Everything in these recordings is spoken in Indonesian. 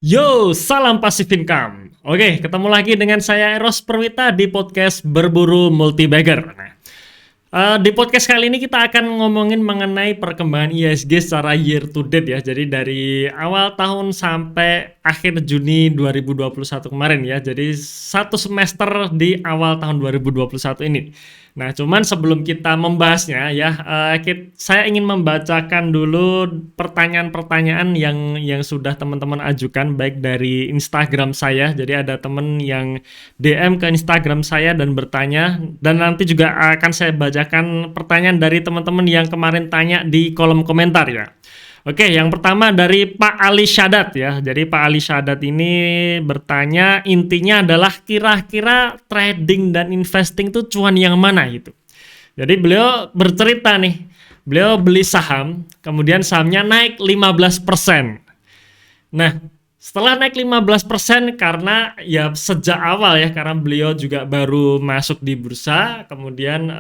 Yo, salam Passive Income. Oke, ketemu lagi dengan saya Eros Perwita di podcast Berburu Multibagger. Di podcast kali ini kita akan ngomongin mengenai perkembangan IHSG secara year to date ya. Jadi dari awal tahun sampai akhir Juni 2021 kemarin ya. Jadi satu semester di awal tahun 2021 ini. Nah, cuman sebelum kita membahasnya ya, saya ingin membacakan dulu pertanyaan-pertanyaan yang sudah teman-teman ajukan baik dari Instagram saya. Jadi ada teman yang DM ke Instagram saya dan bertanya, dan nanti juga akan saya bacakan pertanyaan dari teman-teman yang kemarin tanya di kolom komentar ya. Oke, yang pertama dari Pak Ali Syadat ya. Jadi Pak Ali Syadat ini bertanya, intinya adalah kira-kira trading dan investing itu cuan yang mana gitu. Jadi beliau bercerita nih, beliau beli saham, kemudian sahamnya naik 15%. Nah, setelah naik 15% karena ya sejak awal ya, karena beliau juga baru masuk di bursa, kemudian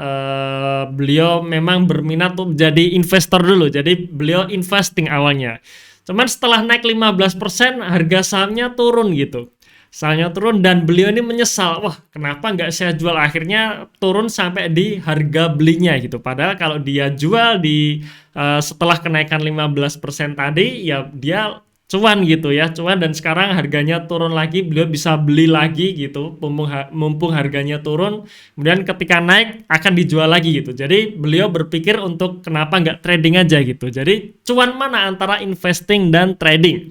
beliau memang berminat untuk menjadi investor dulu. Jadi beliau investing awalnya. Cuman setelah naik 15% harga sahamnya turun gitu. Sahamnya turun dan beliau ini menyesal, wah kenapa nggak saya jual, akhirnya turun sampai di harga belinya gitu. Padahal kalau dia jual di setelah kenaikan 15% tadi ya dia cuan gitu ya, cuan, dan sekarang harganya turun lagi, beliau bisa beli lagi gitu, mumpung harganya turun, kemudian ketika naik akan dijual lagi gitu. Jadi beliau berpikir untuk kenapa nggak trading aja gitu. Jadi cuan mana antara investing dan trading?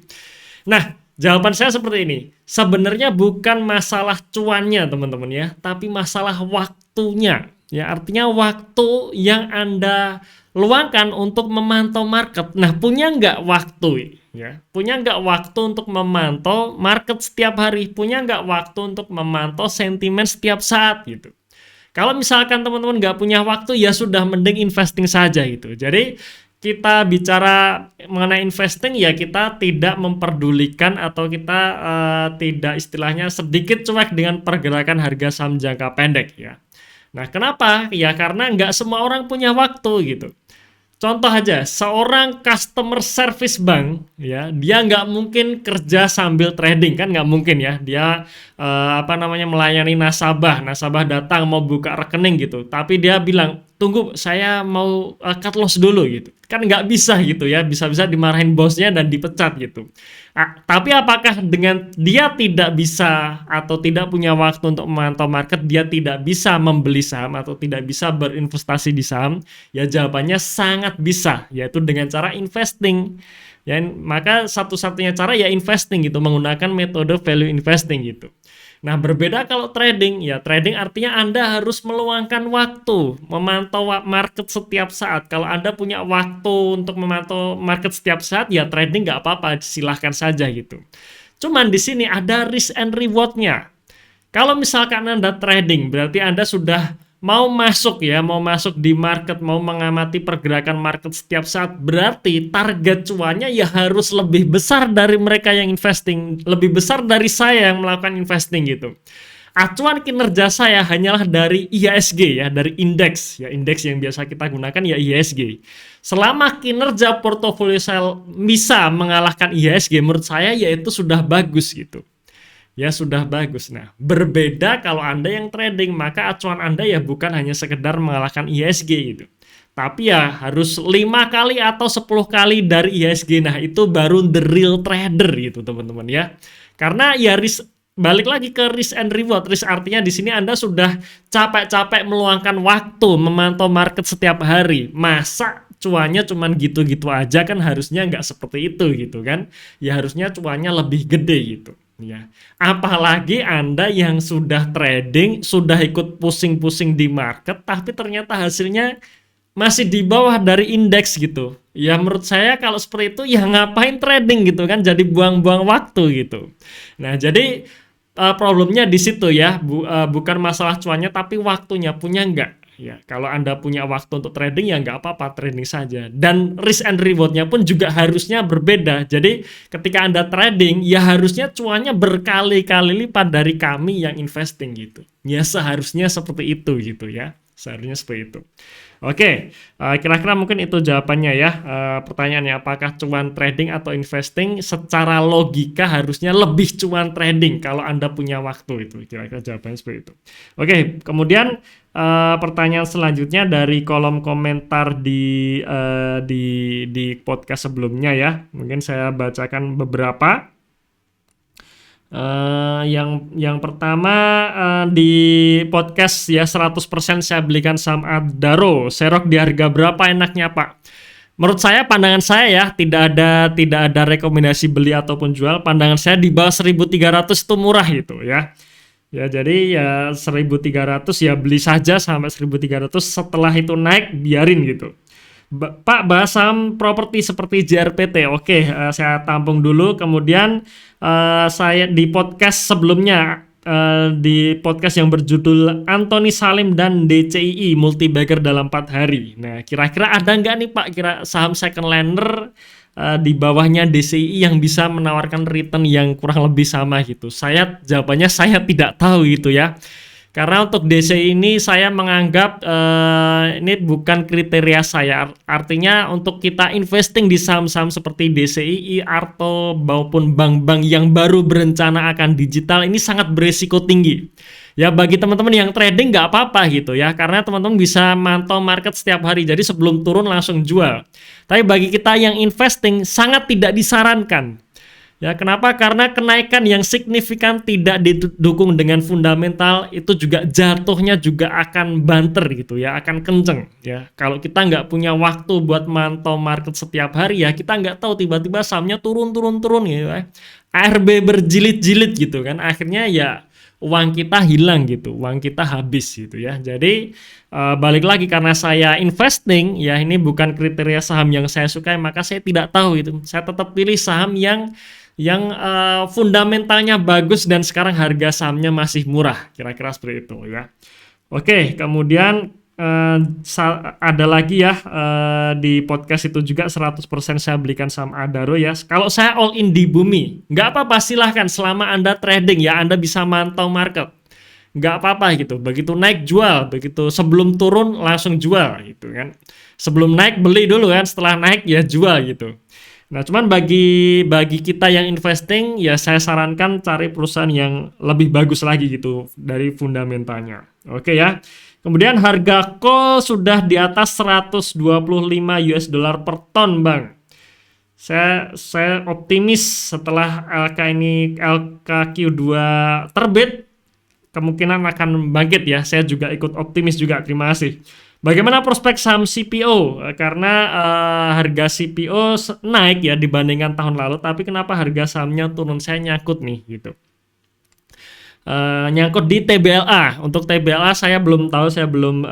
Nah, jawaban saya seperti ini. Sebenarnya bukan masalah cuannya teman-teman ya, tapi masalah waktunya. Ya, artinya waktu yang Anda luangkan untuk memantau market. Nah, punya nggak waktu? Ya, punya nggak waktu untuk memantau market setiap hari? Punya nggak waktu untuk memantau sentimen setiap saat gitu? Kalau misalkan teman-teman nggak punya waktu, ya sudah, mending investing saja gitu. Jadi kita bicara mengenai investing ya, kita tidak memperdulikan atau kita tidak, istilahnya sedikit cuek dengan pergerakan harga saham jangka pendek ya. Nah, kenapa? Ya karena nggak semua orang punya waktu gitu. Contoh aja, seorang customer service bank ya, dia nggak mungkin kerja sambil trading, kan nggak mungkin ya. Dia melayani nasabah datang mau buka rekening gitu, tapi dia bilang, tunggu saya mau cut loss dulu gitu. Kan nggak bisa gitu ya, bisa-bisa dimarahin bosnya dan dipecat gitu. Tapi apakah dengan dia tidak bisa atau tidak punya waktu untuk memantau market, dia tidak bisa membeli saham atau tidak bisa berinvestasi di saham? Ya jawabannya sangat bisa, yaitu dengan cara investing. Ya, maka satu-satunya cara ya investing gitu, menggunakan metode value investing gitu. Nah, berbeda kalau trading, ya trading artinya Anda harus meluangkan waktu memantau market setiap saat. Kalau Anda punya waktu untuk memantau market setiap saat, ya trading nggak apa-apa, silahkan saja gitu. Cuman di sini ada risk and reward-nya. Kalau misalkan Anda trading, berarti Anda sudah mau masuk di market, mau mengamati pergerakan market setiap saat, berarti target cuannya ya harus lebih besar dari mereka yang investing, lebih besar dari saya yang melakukan investing gitu. Acuan kinerja saya hanyalah dari IHSG ya, dari indeks ya, indeks yang biasa kita gunakan ya IHSG. Selama kinerja portofolio saya bisa mengalahkan IHSG, menurut saya ya itu sudah bagus gitu. Ya sudah bagus. Nah, berbeda kalau Anda yang trading, maka acuan Anda ya bukan hanya sekedar mengalahkan IHSG gitu. Tapi ya harus 5 kali atau 10 kali dari IHSG. Nah, itu baru the real trader gitu, teman-teman ya. Karena ya balik lagi ke risk and reward. Risk artinya di sini Anda sudah capek-capek meluangkan waktu memantau market setiap hari. Masa cuannya cuman gitu-gitu aja? Kan harusnya nggak seperti itu gitu kan. Ya harusnya cuannya lebih gede gitu. Ya, apalagi Anda yang sudah trading, sudah ikut pusing-pusing di market, tapi ternyata hasilnya masih di bawah dari indeks gitu. Ya menurut saya kalau seperti itu ya ngapain trading gitu kan, jadi buang-buang waktu gitu. Nah, jadi problemnya di situ ya, bukan masalah cuannya tapi waktunya, punya nggak? Ya, kalau Anda punya waktu untuk trading ya nggak apa-apa, trading saja. Dan risk and reward-nya pun juga harusnya berbeda. Jadi ketika Anda trading ya harusnya cuannya berkali-kali lipat dari kami yang investing gitu. Ya seharusnya seperti itu gitu ya. Seharusnya seperti itu. Oke, kira-kira mungkin itu jawabannya ya. Pertanyaannya apakah cuan trading atau investing? Secara logika harusnya lebih cuan trading kalau Anda punya waktu itu. Kira-kira jawabannya seperti itu. Oke, kemudian pertanyaan selanjutnya dari kolom komentar di podcast sebelumnya ya. Mungkin saya bacakan beberapa. Yang pertama di podcast ya 100% saya belikan saham Adaro. Serok di harga berapa enaknya Pak? Menurut saya, pandangan saya ya, tidak ada rekomendasi beli ataupun jual. Pandangan saya di bawah 1.300 itu murah gitu ya. Ya jadi ya 1.300 ya beli saja sampai 1.300, setelah itu naik biarin gitu. Pak, bahas saham properti seperti JRPT. Oke, saya tampung dulu. Kemudian saya di podcast sebelumnya, di podcast yang berjudul Anthony Salim dan DCII Multi Bagger dalam 4 hari. Nah, kira-kira ada nggak nih Pak, kira saham second lander di bawahnya DCII yang bisa menawarkan return yang kurang lebih sama gitu? Jawabannya saya tidak tahu gitu ya. Karena untuk DC ini saya menganggap ini bukan kriteria saya. Artinya untuk kita investing di saham-saham seperti DCII, Arto, maupun bank-bank yang baru berencana akan digital ini sangat beresiko tinggi. Ya bagi teman-teman yang trading nggak apa-apa gitu ya. Karena teman-teman bisa mantau market setiap hari. Jadi sebelum turun langsung jual. Tapi bagi kita yang investing sangat tidak disarankan. Ya, kenapa? Karena kenaikan yang signifikan tidak didukung dengan fundamental, itu juga jatuhnya juga akan banter gitu ya, akan kenceng ya. Kalau kita nggak punya waktu buat mantau market setiap hari ya, kita nggak tahu tiba-tiba sahamnya turun gitu ya. ARB berjilid-jilid gitu kan, akhirnya ya uang kita hilang gitu, uang kita habis gitu ya. Jadi balik lagi, karena saya investing ya, ini bukan kriteria saham yang saya sukai, maka saya tidak tahu itu. Saya tetap pilih saham yang fundamentalnya bagus dan sekarang harga sahamnya masih murah, kira-kira seperti itu ya. Oke, kemudian ada lagi ya, di podcast itu juga 100% saya belikan saham Adaro ya. Kalau saya all in di bumi, nggak apa-apa, silahkan, selama Anda trading ya, Anda bisa mantau market, nggak apa-apa gitu. Begitu naik jual, begitu sebelum turun langsung jual gitu kan. Sebelum naik beli dulu kan, setelah naik ya jual gitu. Nah, cuman bagi kita yang investing ya, saya sarankan cari perusahaan yang lebih bagus lagi gitu dari fundamentalnya. Oke ya. Kemudian harga coal sudah di atas 125 US dollar per ton, Bang. Saya optimis setelah LKQ2 terbit, kemungkinan akan bangkit ya. Saya juga ikut optimis juga. Terima kasih. Bagaimana prospek saham CPO? Karena harga CPO naik ya dibandingkan tahun lalu, tapi kenapa harga sahamnya turun? Saya nyangkut nih gitu. Nyangkut di TBLA. Untuk TBLA saya belum tahu, saya belum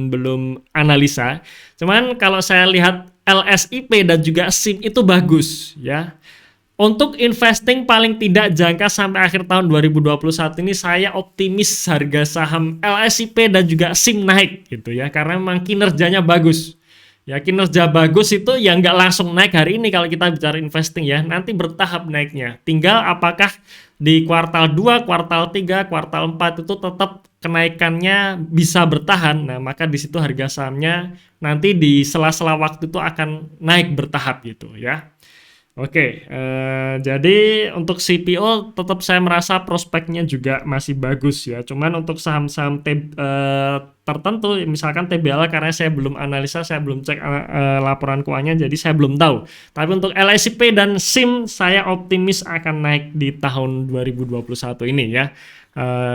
belum analisa. Cuman kalau saya lihat LSIP dan juga SIM itu bagus ya. Untuk investing paling tidak jangka sampai akhir tahun 2021 ini, saya optimis harga saham LSIP dan juga SIM naik gitu ya, karena memang kinerjanya bagus. Ya, kinerja bagus itu yang nggak langsung naik hari ini kalau kita bicara investing ya, nanti bertahap naiknya. Tinggal apakah di kuartal 2, kuartal 3, kuartal 4 itu tetap kenaikannya bisa bertahan. Nah, maka di situ harga sahamnya nanti di sela-sela waktu itu akan naik bertahap gitu ya. Oke, jadi untuk CPO tetap saya merasa prospeknya juga masih bagus ya. Cuman untuk saham-saham tertentu, misalkan TBLA, karena saya belum analisa, saya belum cek laporan keuangannya, jadi saya belum tahu. Tapi untuk LSIP dan SIM, saya optimis akan naik di tahun 2021 ini ya.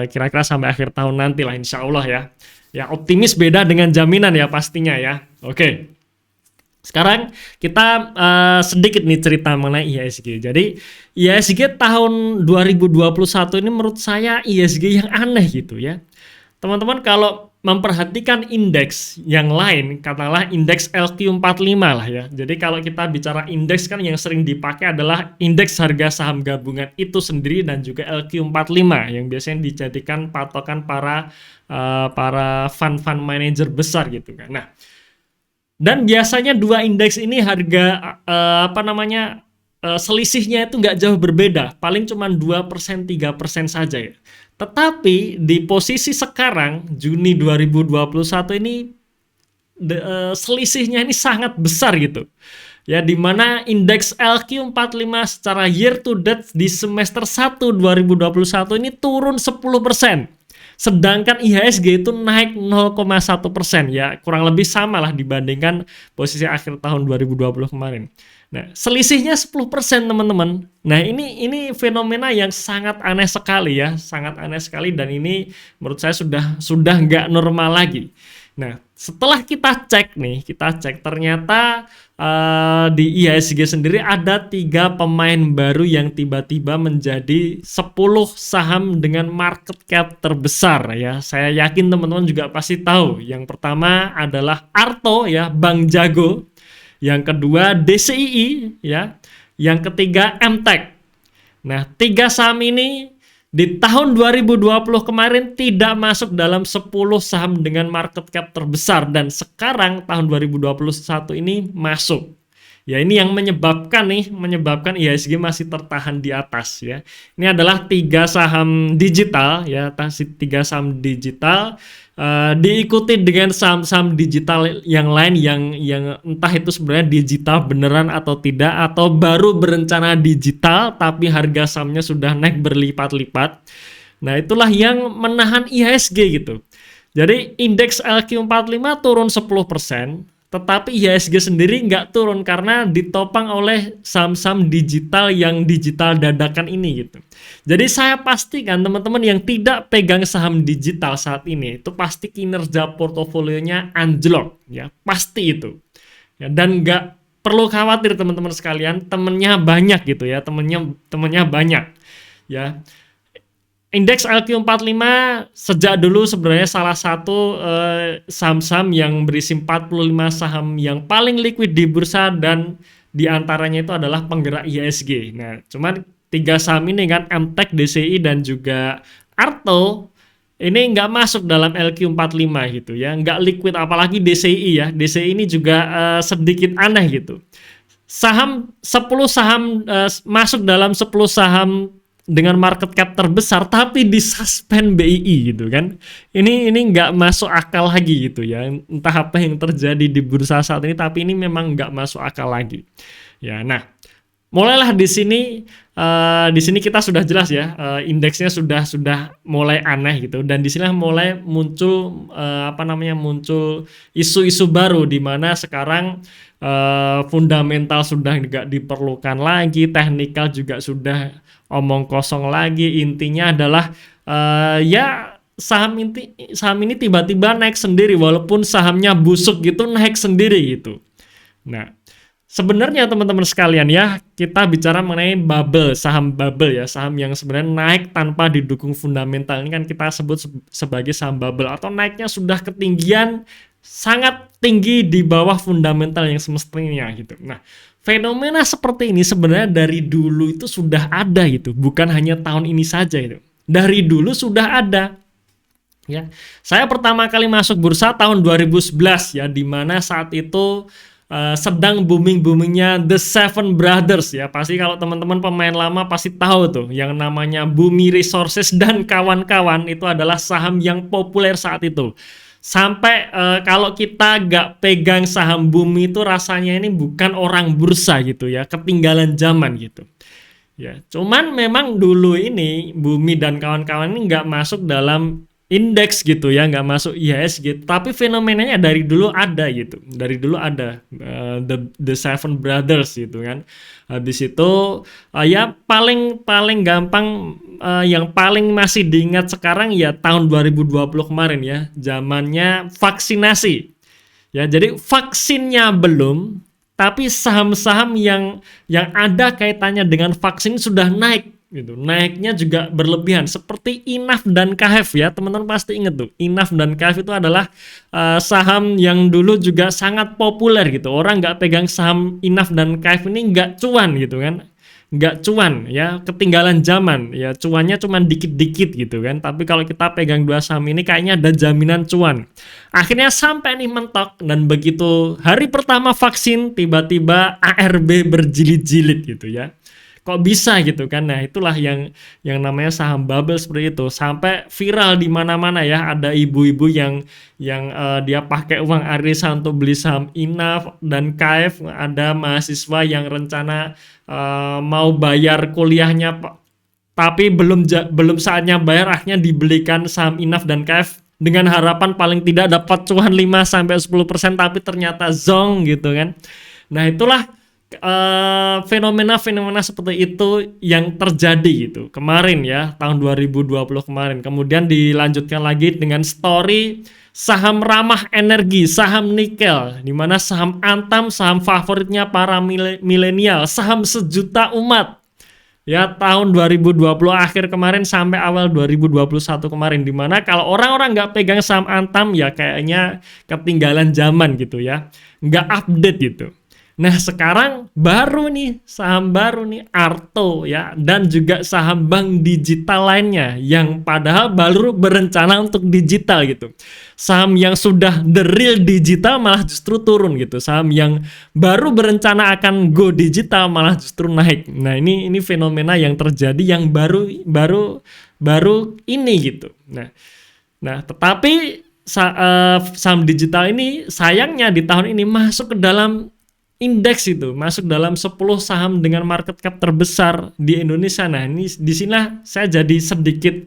Kira-kira sampai akhir tahun nanti lah, insya Allah ya. Ya, optimis beda dengan jaminan ya pastinya ya. Oke. Sekarang kita sedikit nih cerita mengenai IHSG. Jadi IHSG tahun 2021 ini menurut saya IHSG yang aneh gitu ya. Teman-teman kalau memperhatikan indeks yang lain, katakanlah indeks LQ45 lah ya. Jadi kalau kita bicara indeks kan yang sering dipakai adalah indeks harga saham gabungan itu sendiri dan juga LQ45 yang biasanya dijadikan patokan para fund manager besar gitu kan. Nah, dan biasanya dua indeks ini harga selisihnya itu nggak jauh berbeda, paling cuma 2%, 3% saja ya. Tetapi di posisi sekarang Juni 2021 ini selisihnya ini sangat besar gitu. Ya, di mana indeks LQ45 secara year to date di semester 1 2021 ini turun 10%. Sedangkan IHSG itu naik 0,1%, ya kurang lebih sama lah dibandingkan posisi akhir tahun 2020 kemarin. Nah, selisihnya 10% teman-teman. Nah, ini fenomena yang sangat aneh sekali ya, sangat aneh sekali, dan ini menurut saya sudah nggak normal lagi. Nah, setelah kita cek ternyata di IHSG sendiri ada 3 pemain baru yang tiba-tiba menjadi 10 saham dengan market cap terbesar ya. Saya yakin teman-teman juga pasti tahu. Yang pertama adalah Arto ya, Bank Jago. Yang kedua DCII ya. Yang ketiga MTEK. Nah, 3 saham ini di tahun 2020 kemarin tidak masuk dalam 10 saham dengan market cap terbesar, dan sekarang tahun 2021 ini masuk. Ya, ini yang menyebabkan IHSG masih tertahan di atas ya. Ini adalah 3 saham digital ya, 3 saham digital diikuti dengan saham-saham digital yang lain yang entah itu sebenarnya digital beneran atau tidak, atau baru berencana digital tapi harga sahamnya sudah naik berlipat-lipat. Nah, itulah yang menahan IHSG gitu. Jadi indeks LQ45 turun 10%, tetapi IHSG sendiri nggak turun karena ditopang oleh saham-saham digital yang digital dadakan ini gitu. Jadi saya pastikan teman-teman yang tidak pegang saham digital saat ini itu pasti kinerja portofolionya anjlok ya, pasti itu. Ya, dan nggak perlu khawatir teman-teman sekalian, temennya banyak gitu ya, temennya banyak ya. Indeks LQ45 sejak dulu sebenarnya salah satu saham-saham yang berisi 45 saham yang paling liquid di bursa, dan diantaranya itu adalah penggerak IHSG. Nah, cuman 3 saham ini kan, MTEK, DCI, dan juga Arto, ini nggak masuk dalam LQ45 gitu ya, nggak liquid, apalagi DCI ya. DCI ini juga sedikit aneh gitu. 10 saham masuk dalam 10 saham dengan market cap terbesar tapi disuspend BII gitu kan. Ini nggak masuk akal lagi gitu ya. Entah apa yang terjadi di bursa saat ini, tapi ini memang nggak masuk akal lagi. Ya, nah, mulailah di sini kita sudah jelas ya, indeksnya sudah mulai aneh gitu, dan di sini mulai muncul muncul isu-isu baru di mana sekarang fundamental sudah nggak diperlukan lagi, teknikal juga sudah omong kosong lagi. Intinya adalah ya saham ini tiba-tiba naik sendiri, walaupun sahamnya busuk gitu, naik sendiri gitu. Nah, sebenarnya teman-teman sekalian ya, kita bicara mengenai bubble, saham bubble ya, saham yang sebenarnya naik tanpa didukung fundamental. Ini kan kita sebut sebagai saham bubble, atau naiknya sudah ketinggian sangat tinggi di bawah fundamental yang semestinya gitu. Nah, fenomena seperti ini sebenarnya dari dulu itu sudah ada gitu, bukan hanya tahun ini saja itu. Dari dulu sudah ada. Ya. Saya pertama kali masuk bursa tahun 2011 ya, di mana saat itu sedang booming-boomingnya The Seven Brothers ya. Pasti kalau teman-teman pemain lama pasti tahu tuh yang namanya Bumi Resources dan kawan-kawan, itu adalah saham yang populer saat itu. Sampai kalau kita gak pegang saham Bumi itu rasanya ini bukan orang bursa gitu ya, ketinggalan zaman gitu. Ya, cuman memang dulu ini Bumi dan kawan-kawan ini gak masuk dalam indeks gitu ya, nggak masuk IHSG, tapi fenomenanya dari dulu ada gitu, dari dulu ada the Seven Brothers gitu kan. Habis itu ya paling gampang, yang paling masih diingat sekarang ya tahun 2020 kemarin ya, zamannya vaksinasi ya. Jadi vaksinnya belum, tapi saham-saham yang ada kaitannya dengan vaksin sudah naik gitu. Naiknya juga berlebihan, seperti INAF dan KHF ya, teman-teman pasti inget tuh. INAF dan KHF itu adalah saham yang dulu juga sangat populer gitu. Orang nggak pegang saham INAF dan KHF ini nggak cuan gitu kan, nggak cuan ya, ketinggalan zaman ya, cuannya cuman dikit-dikit gitu kan. Tapi kalau kita pegang 2 saham ini kayaknya ada jaminan cuan. Akhirnya sampai nih mentok, dan begitu hari pertama vaksin tiba-tiba ARB berjilid-jilid gitu ya. kok bisa gitu kan. Nah, itulah yang namanya saham bubble seperti itu. Sampai viral di mana-mana ya, ada ibu-ibu yang dia pakai uang arisan untuk beli saham INAF dan KF, ada mahasiswa yang rencana mau bayar kuliahnya tapi belum saatnya bayar, akhirnya dibelikan saham INAF dan KF dengan harapan paling tidak dapat cuan 5-10%, tapi ternyata zong gitu kan. Nah, itulah fenomena-fenomena seperti itu yang terjadi gitu kemarin ya, tahun 2020 kemarin. Kemudian dilanjutkan lagi dengan story saham ramah energi, saham nikel, di mana saham Antam, saham favoritnya para milenial, saham sejuta umat. Ya, tahun 2020 akhir kemarin sampai awal 2021 kemarin, dimana kalau orang-orang nggak pegang saham Antam ya kayaknya ketinggalan zaman gitu ya, nggak update gitu. Nah, sekarang saham baru nih Arto ya, dan juga saham bank digital lainnya yang padahal baru berencana untuk digital gitu. Saham yang sudah the real digital malah justru turun gitu. Saham yang baru berencana akan go digital malah justru naik. Nah, ini fenomena yang terjadi yang baru ini gitu. Nah, tetapi saham digital ini sayangnya di tahun ini masuk ke dalam indeks itu, masuk dalam 10 saham dengan market cap terbesar di Indonesia. Nah, ini di sini saya jadi sedikit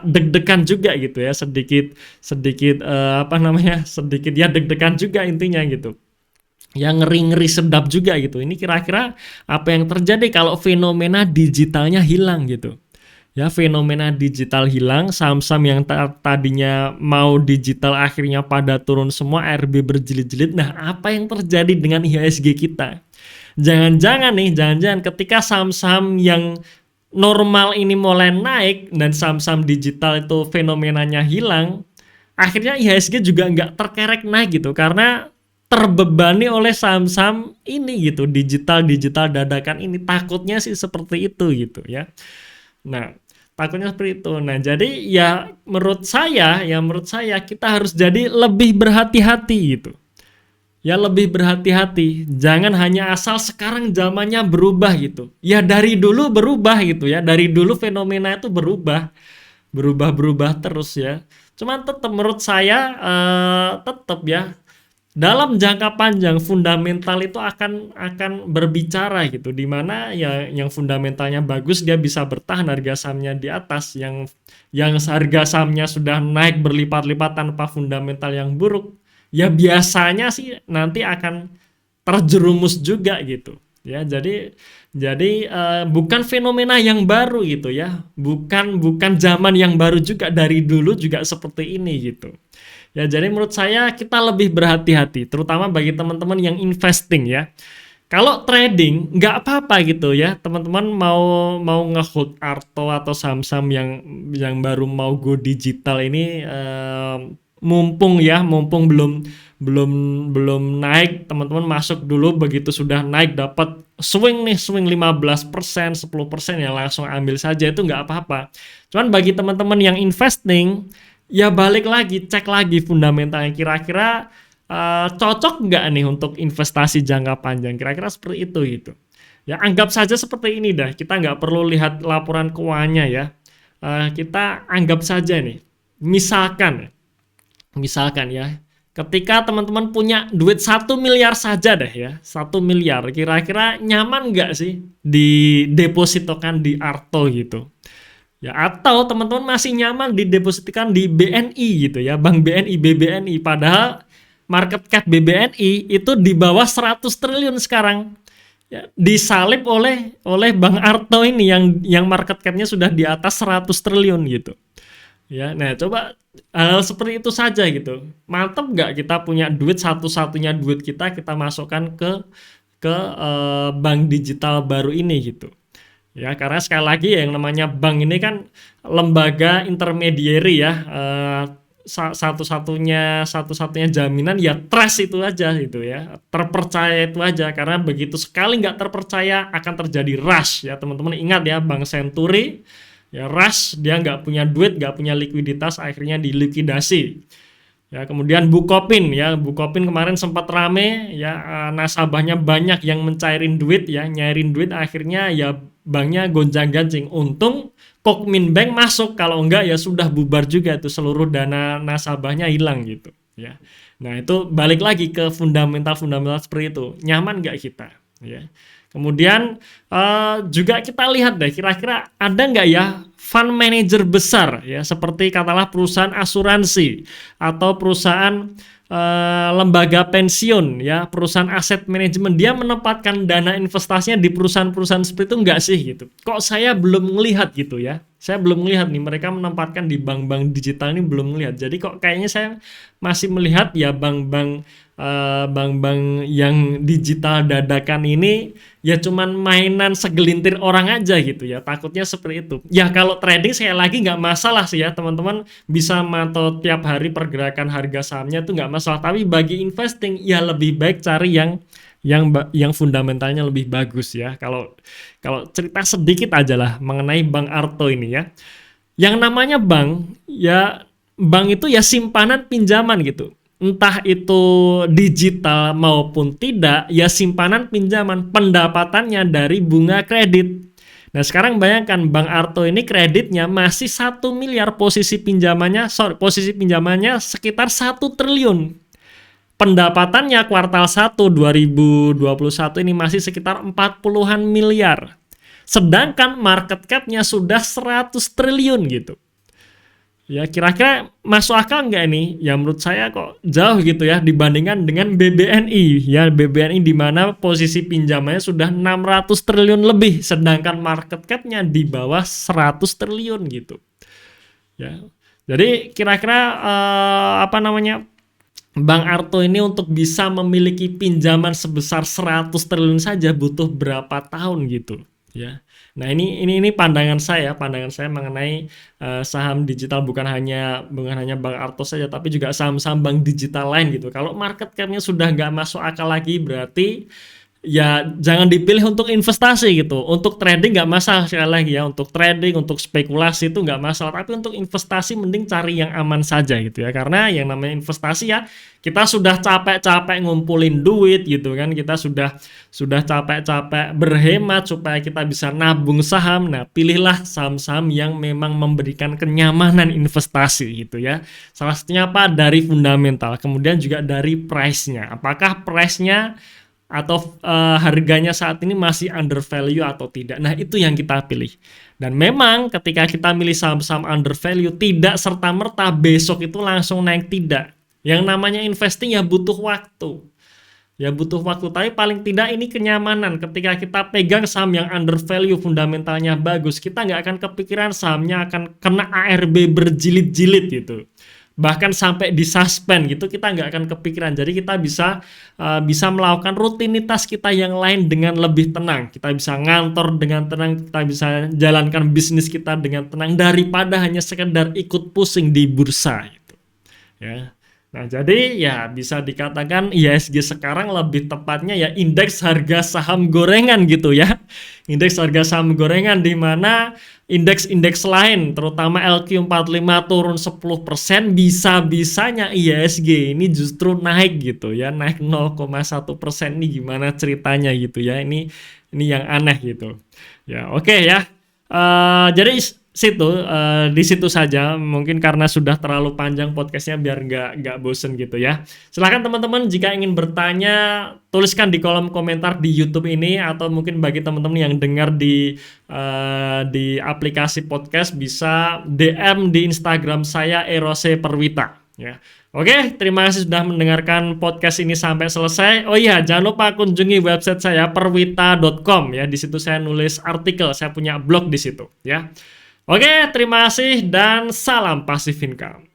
deg-degan juga gitu ya, sedikit sedikit ya deg-degan juga intinya gitu. Ya, ngeri-ngeri sedap juga gitu. Ini kira-kira apa yang terjadi kalau fenomena digitalnya hilang gitu. Ya, fenomena digital hilang, saham-saham yang tadinya mau digital akhirnya pada turun semua, ARB berjilid-jilid. Nah, apa yang terjadi dengan IHSG kita? Jangan-jangan ketika saham-saham yang normal ini mulai naik dan saham-saham digital itu fenomenanya hilang, akhirnya IHSG juga nggak terkerek naik gitu, karena terbebani oleh saham-saham ini gitu, digital dadakan ini. Takutnya sih seperti itu gitu ya. Nah, takutnya seperti itu. Nah, jadi ya menurut saya kita harus jadi lebih berhati-hati gitu. Ya, lebih berhati-hati. Jangan hanya asal sekarang zamannya berubah gitu. Ya, dari dulu berubah gitu ya. Dari dulu fenomena itu berubah terus ya. Cuman tetap menurut saya tetap ya, dalam jangka panjang fundamental itu akan berbicara gitu, dimana ya yang fundamentalnya bagus dia bisa bertahan, harga sahamnya di atas. Yang harga sahamnya sudah naik berlipat-lipat tanpa fundamental yang buruk, ya biasanya sih nanti akan terjerumus juga gitu ya. Jadi bukan fenomena yang baru gitu ya, bukan zaman yang baru juga, dari dulu juga seperti ini gitu. Ya, jadi menurut saya kita lebih berhati-hati, terutama bagi teman-teman yang investing ya. Kalau trading nggak apa-apa gitu ya, teman-teman mau nge-hold Arto atau saham-saham yang baru mau go digital ini, mumpung belum naik, teman-teman masuk dulu. Begitu sudah naik dapat swing 15%, 10% ya langsung ambil saja, itu nggak apa-apa. Cuman bagi teman-teman yang investing, ya balik lagi, cek lagi fundamentalnya, kira-kira cocok nggak nih untuk investasi jangka panjang, kira-kira seperti itu gitu. Ya, anggap saja seperti ini dah, kita nggak perlu lihat laporan keuangannya ya. Kita anggap saja nih, misalkan ya, ketika teman-teman punya duit 1 miliar saja deh ya, 1 miliar, kira-kira nyaman nggak sih didepositokan di Arto gitu? Ya, atau teman-teman masih nyaman didepositkan di BNI gitu ya, Bank BNI, BBNI, padahal market cap BBNI itu di bawah 100 triliun sekarang. Ya, disalip oleh Bank Arto ini yang market capnya sudah di atas 100 triliun gitu. Ya, nah coba hal seperti itu saja gitu. Mantap nggak kita punya duit, satu-satunya duit kita masukkan ke bank digital baru ini gitu. Ya, karena sekali lagi ya, yang namanya bank ini kan lembaga intermediary ya, satu-satunya jaminan ya trust itu aja gitu ya, terpercaya itu aja. Karena begitu sekali nggak terpercaya akan terjadi rush ya, teman-teman ingat ya, Bank Senturi ya rush, dia nggak punya duit, nggak punya likuiditas, akhirnya dilikuidasi. Ya, kemudian Bukopin ya, Bukopin kemarin sempat rame ya, nasabahnya banyak yang mencairin duit ya, nyairin duit, akhirnya ya banknya gonjang-ganjing. Untung Kokmin Bank masuk, kalau enggak ya sudah bubar juga tuh, seluruh dana nasabahnya hilang gitu ya. Nah, itu balik lagi ke fundamental-fundamental seperti itu. Nyaman nggak kita ya. Kemudian juga kita lihat deh, kira-kira ada nggak ya fund manager besar ya, seperti katakanlah perusahaan asuransi atau perusahaan lembaga pensiun ya, perusahaan aset manajemen, dia menempatkan dana investasinya di perusahaan-perusahaan seperti itu nggak sih gitu. Kok saya belum melihat gitu ya. Saya belum melihat nih mereka menempatkan di bank-bank digital ini, belum melihat. Jadi kok kayaknya saya masih melihat ya bank-bank yang digital dadakan ini ya cuman mainan segelintir orang aja gitu ya, takutnya seperti itu ya. Kalau trading saya lagi nggak masalah sih ya, teman-teman bisa mantau tiap hari pergerakan harga sahamnya itu nggak masalah, tapi bagi investing ya lebih baik cari yang fundamentalnya lebih bagus ya. Kalau cerita sedikit aja lah mengenai Bank Arto ini ya, yang namanya bank ya, bank itu ya simpanan pinjaman gitu, entah itu digital maupun tidak, ya simpanan pinjaman, pendapatannya dari bunga kredit. Nah, sekarang bayangkan Bank Arto ini kreditnya masih 1 miliar, posisi pinjamannya sekitar 1 triliun. Pendapatannya kuartal 1 2021 ini masih sekitar 40-an miliar. Sedangkan market cap-nya sudah 100 triliun gitu. Ya, kira-kira masuk akal nggak ini? Ya menurut saya kok jauh gitu ya dibandingkan dengan BBNI. Ya, BBNI di mana posisi pinjamannya sudah 600 triliun lebih, sedangkan market cap-nya di bawah 100 triliun gitu. Ya. Jadi kira-kira Bank Arto ini untuk bisa memiliki pinjaman sebesar 100 triliun saja butuh berapa tahun gitu ya. Nah, ini pandangan saya mengenai saham digital, bukan hanya Bank Arto saja, tapi juga saham-saham bank digital lain gitu. Kalau market cap-nya sudah nggak masuk akal lagi, berarti ya jangan dipilih untuk investasi gitu. Untuk trading nggak masalah, sekali lagi ya, untuk trading, untuk spekulasi itu nggak masalah, tapi untuk investasi mending cari yang aman saja gitu ya. Karena yang namanya investasi ya, kita sudah capek-capek ngumpulin duit gitu kan, kita sudah capek-capek berhemat supaya kita bisa nabung saham. Nah, pilihlah saham-saham yang memang memberikan kenyamanan investasi gitu ya. Salah satunya apa? Dari fundamental, kemudian juga dari price-nya. Apakah price-nya atau harganya saat ini masih under value atau tidak. Nah, itu yang kita pilih. Dan memang ketika kita milih saham-saham under value, tidak serta-merta besok itu langsung naik, tidak. Yang namanya investing ya butuh waktu. Ya butuh waktu, tapi paling tidak ini kenyamanan. Ketika kita pegang saham yang under value, fundamentalnya bagus, kita nggak akan kepikiran sahamnya akan kena ARB berjilid-jilid gitu. Bahkan sampai disuspend gitu, kita nggak akan kepikiran. Jadi kita bisa melakukan rutinitas kita yang lain dengan lebih tenang. Kita bisa ngantor dengan tenang, kita bisa jalankan bisnis kita dengan tenang daripada hanya sekedar ikut pusing di bursa gitu. Ya. Nah, jadi ya bisa dikatakan IHSG sekarang lebih tepatnya ya indeks harga saham gorengan gitu ya. Indeks harga saham gorengan, di mana indeks-indeks lain terutama LQ45 turun 10%, bisa-bisanya IHSG ini justru naik gitu ya, naik 0,1%. Ini gimana ceritanya gitu ya. Ini yang aneh gitu. Ya, oke ya. Jadi di situ saja, mungkin karena sudah terlalu panjang podcastnya, biar nggak bosen gitu ya. Silahkan teman-teman jika ingin bertanya, tuliskan di kolom komentar di YouTube ini, atau mungkin bagi teman-teman yang dengar di aplikasi podcast bisa DM di Instagram saya Erose Perwita ya. Oke, terima kasih sudah mendengarkan podcast ini sampai selesai. Oh iya, jangan lupa kunjungi website saya perwita.com ya. Di situ saya nulis artikel, saya punya blog di situ ya. Oke, terima kasih dan salam passive income.